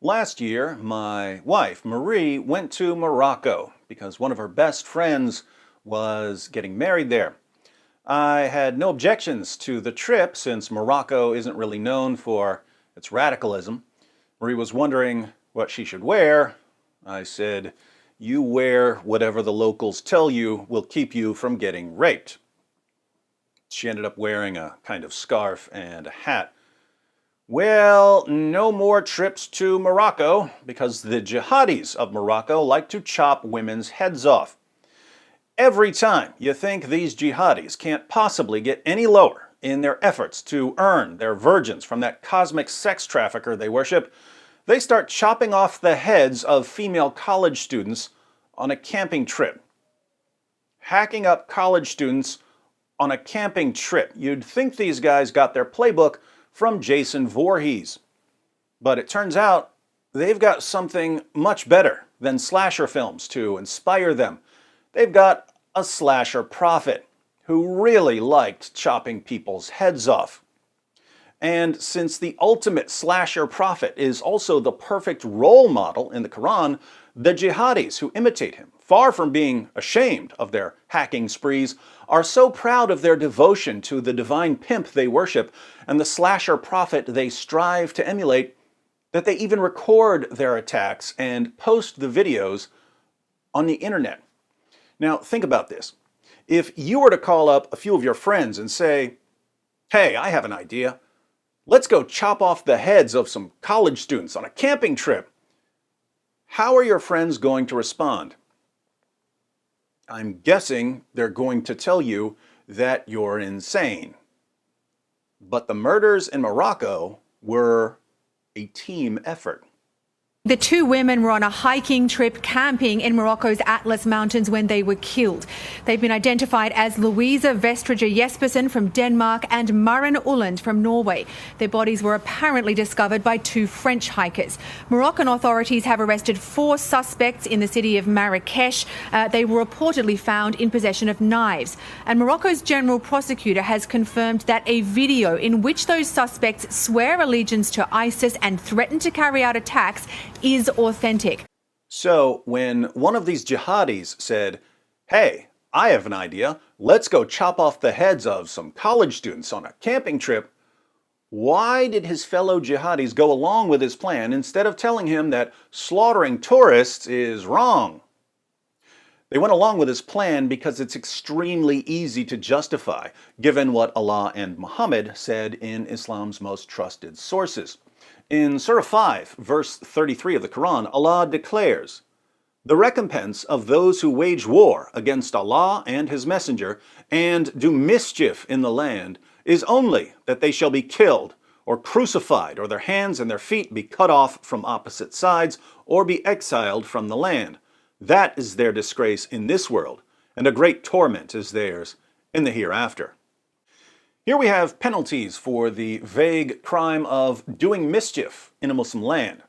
Last year, my wife, Marie, went to Morocco because one of her best friends was getting married there. I had no objections to the trip since Morocco isn't really known for its radicalism. Marie was wondering what she should wear. I said, "You wear whatever the locals tell you will keep you from getting raped." She ended up wearing a kind of scarf and a hat. Well, no more trips to Morocco because the jihadis of Morocco like to chop women's heads off. Every time you think these jihadis can't possibly get any lower in their efforts to earn their virgins from that cosmic sex trafficker they worship, they start chopping off the heads of female college students on a camping trip. Hacking up college students on a camping trip. You'd think these guys got their playbook from Jason Voorhees. But it turns out they've got something much better than slasher films to inspire them. They've got a slasher prophet who really liked chopping people's heads off. And since the ultimate slasher prophet is also the perfect role model in the Quran, the jihadis who imitate him, far from being ashamed of their hacking sprees, are so proud of their devotion to the divine pimp they worship and the slasher prophet they strive to emulate that they even record their attacks and post the videos on the internet. Now, think about this. If you were to call up a few of your friends and say, "Hey, I have an idea. Let's go chop off the heads of some college students on a camping trip," how are your friends going to respond? I'm guessing they're going to tell you that you're insane. But the murders in Morocco were a team effort. The two women were on a hiking trip camping in Morocco's Atlas Mountains when they were killed. They've been identified as Louisa Vestrager Jespersen from Denmark and Maren Ulland from Norway. Their bodies were apparently discovered by two French hikers. Moroccan authorities have arrested 4 suspects in the city of Marrakesh. They were reportedly found in possession of knives. And Morocco's general prosecutor has confirmed that a video in which those suspects swear allegiance to ISIS and threaten to carry out attacks is authentic. So when one of these jihadis said, "Hey, I have an idea, let's go chop off the heads of some college students on a camping trip," why did his fellow jihadis go along with his plan instead of telling him that slaughtering tourists is wrong? They went along with his plan because it's extremely easy to justify, given what Allah and Muhammad said in Islam's most trusted sources. In Surah 5, verse 33 of the Quran, Allah declares, "The recompense of those who wage war against Allah and His Messenger and do mischief in the land is only that they shall be killed or crucified, or their hands and their feet be cut off from opposite sides, or be exiled from the land. That is their disgrace in this world, and a great torment is theirs in the hereafter." Here we have penalties for the vague crime of doing mischief in a Muslim land.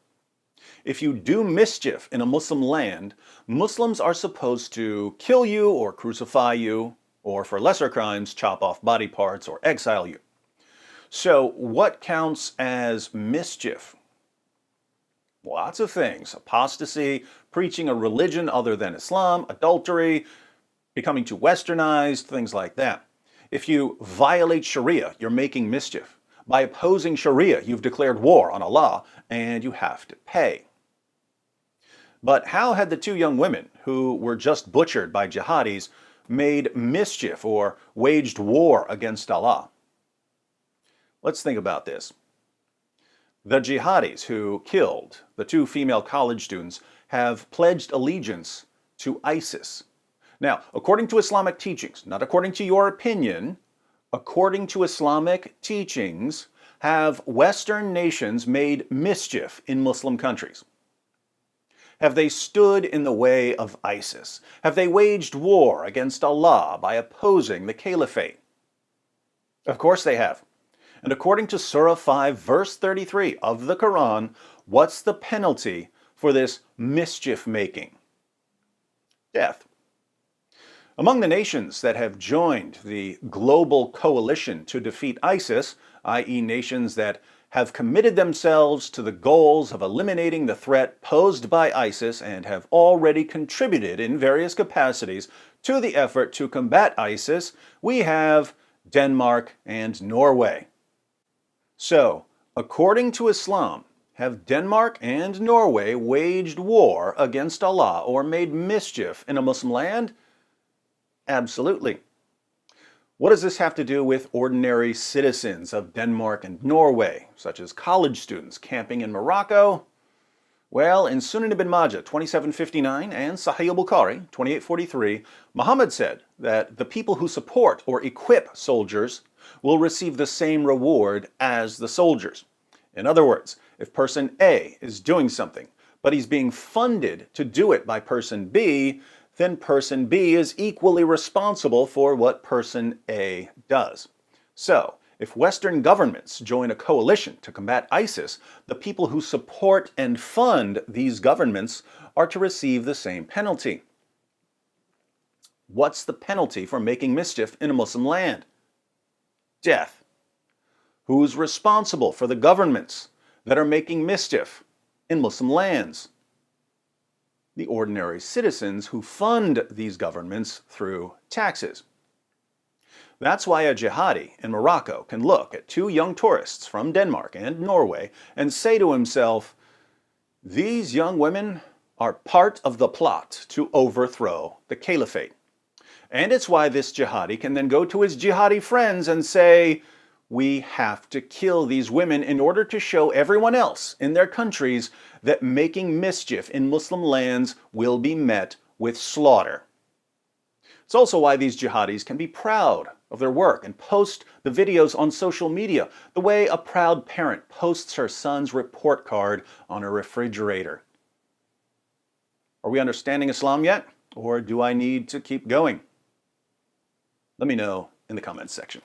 If you do mischief in a Muslim land, Muslims are supposed to kill you or crucify you, or for lesser crimes, chop off body parts or exile you. So what counts as mischief? Lots of things. Apostasy, preaching a religion other than Islam, adultery, becoming too westernized, things like that. If you violate Sharia, you're making mischief. By opposing Sharia, you've declared war on Allah, and you have to pay. But how had the two young women, who were just butchered by jihadis, made mischief or waged war against Allah? Let's think about this. The jihadis who killed the two female college students have pledged allegiance to ISIS. Now, according to Islamic teachings, not according to your opinion, according to Islamic teachings, have Western nations made mischief in Muslim countries? Have they stood in the way of ISIS? Have they waged war against Allah by opposing the caliphate? Of course they have. And according to Surah 5, verse 33 of the Quran, what's the penalty for this mischief making? Death. Among the nations that have joined the global coalition to defeat ISIS, i.e. nations that have committed themselves to the goals of eliminating the threat posed by ISIS and have already contributed in various capacities to the effort to combat ISIS, we have Denmark and Norway. So, according to Islam, have Denmark and Norway waged war against Allah or made mischief in a Muslim land? Absolutely. What does this have to do with ordinary citizens of Denmark and Norway, such as college students camping in Morocco? Well, in Sunan ibn Majah 2759 and Sahih al-Bukhari 2843, Muhammad said that the people who support or equip soldiers will receive the same reward as the soldiers. In other words, if person A is doing something, but he's being funded to do it by person B, then person B is equally responsible for what person A does. So, if Western governments join a coalition to combat ISIS, the people who support and fund these governments are to receive the same penalty. What's the penalty for making mischief in a Muslim land? Death. Who's responsible for the governments that are making mischief in Muslim lands? The ordinary citizens who fund these governments through taxes. That's why a jihadi in Morocco can look at two young tourists from Denmark and Norway and say to himself, these young women are part of the plot to overthrow the caliphate. And it's why this jihadi can then go to his jihadi friends and say, we have to kill these women in order to show everyone else in their countries that making mischief in Muslim lands will be met with slaughter. It's also why these jihadis can be proud of their work and post the videos on social media, the way a proud parent posts her son's report card on a refrigerator. Are we understanding Islam yet? Or do I need to keep going? Let me know in the comments section.